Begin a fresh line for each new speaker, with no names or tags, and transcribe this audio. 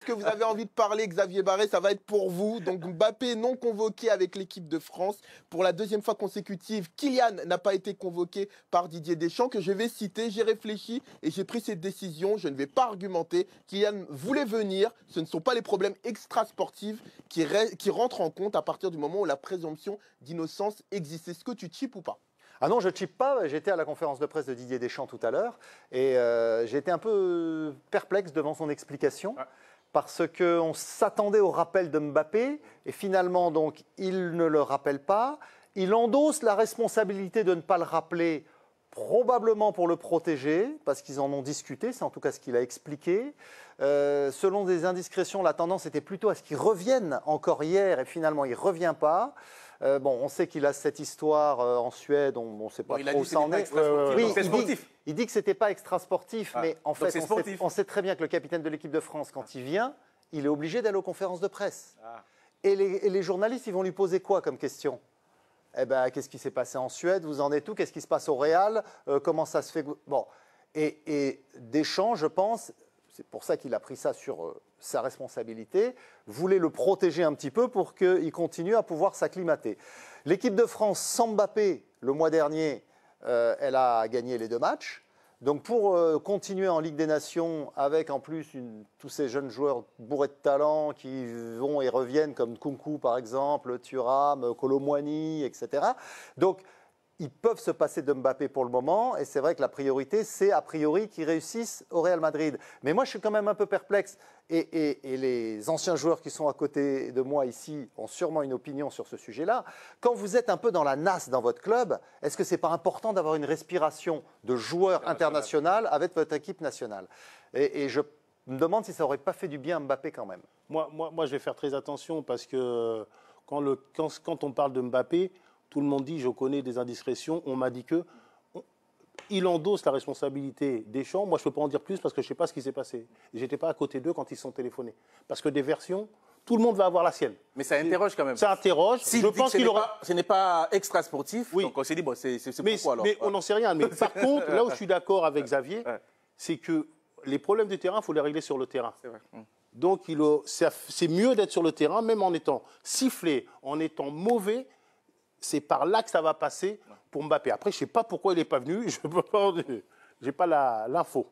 que vous avez envie de parler, Xavier Barré, ça va être pour vous. Donc Mbappé non convoqué avec l'équipe de France. Pour la deuxième fois consécutive, Kylian n'a pas été convoqué par Didier Deschamps, que je vais citer. J'ai réfléchi et j'ai pris cette décision. Je ne vais pas argumenter. Kylian voulait venir. Ce ne sont pas les problèmes extrasportifs qui rentrent en compte à partir du moment où la présomption d'innocence existe. Est-ce que tu chips ou pas?
Ah non, je ne chippe pas. J'étais à la conférence de presse de Didier Deschamps tout à l'heure et j'ai été un peu perplexe devant son explication parce qu'on s'attendait au rappel de Mbappé et finalement, donc, il ne le rappelle pas. Il endosse la responsabilité de ne pas le rappeler, probablement pour le protéger, parce qu'ils en ont discuté, c'est en tout cas ce qu'il a expliqué. Selon des indiscrétions, la tendance était plutôt à ce qu'il revienne encore hier et finalement il ne revient pas. Bon, on sait qu'il a cette histoire en Suède, on ne sait pas trop où ça en est.
Oui, c'est sportif.
Il dit que ce n'était pas extra sportif, mais en fait, on sait très bien que le capitaine de l'équipe de France, quand il vient, il est obligé d'aller aux conférences de presse. Et les journalistes, ils vont lui poser quoi comme question? Eh ben, qu'est-ce qui s'est passé en Suède? Vous en êtes où? Qu'est-ce qui se passe au Real? Comment ça se fait? Bon, et Deschamps, je pense, c'est pour ça qu'il a pris ça sur sa responsabilité, voulait le protéger un petit peu pour qu'il continue à pouvoir s'acclimater. L'équipe de France sans Mbappé, le mois dernier, elle a gagné les 2 matchs. Donc pour continuer en Ligue des Nations avec en plus tous ces jeunes joueurs bourrés de talent qui vont et reviennent comme Nkunku par exemple, Thuram, Kolo Muani, etc. Donc ils peuvent se passer de Mbappé pour le moment et c'est vrai que la priorité c'est a priori qu'ils réussissent au Real Madrid. Mais moi je suis quand même un peu perplexe et les anciens joueurs qui sont à côté de moi ici ont sûrement une opinion sur ce sujet-là. Quand vous êtes un peu dans la nasse dans votre club, est-ce que c'est pas important d'avoir une respiration de joueurs internationaux avec votre équipe nationale? Et je me demande si ça n'aurait pas fait du bien à Mbappé quand même.
Moi, je vais faire très attention parce que quand on parle de Mbappé, tout le monde dit, je connais des indiscrétions, on m'a dit que. Il endosse la responsabilité Deschamps. Moi, je ne peux pas en dire plus parce que je ne sais pas ce qui s'est passé. Je n'étais pas à côté d'eux quand ils se sont téléphonés. Parce que des versions, tout le monde va avoir la sienne.
Mais ça interroge quand même.
Ça interroge.
Je pense qu'il aura. Ce n'est pas extra sportif. Oui. Donc on s'est dit, bon, c'est pourquoi alors.
Mais on n'en sait rien. Mais par contre, là où je suis d'accord avec Xavier, c'est que les problèmes du terrain, il faut les régler sur le terrain.
C'est vrai.
Donc c'est mieux d'être sur le terrain, même en étant sifflé, en étant mauvais. C'est par là que ça va passer pour Mbappé. Après, je ne sais pas pourquoi il n'est pas venu. Je n'ai pas l'info.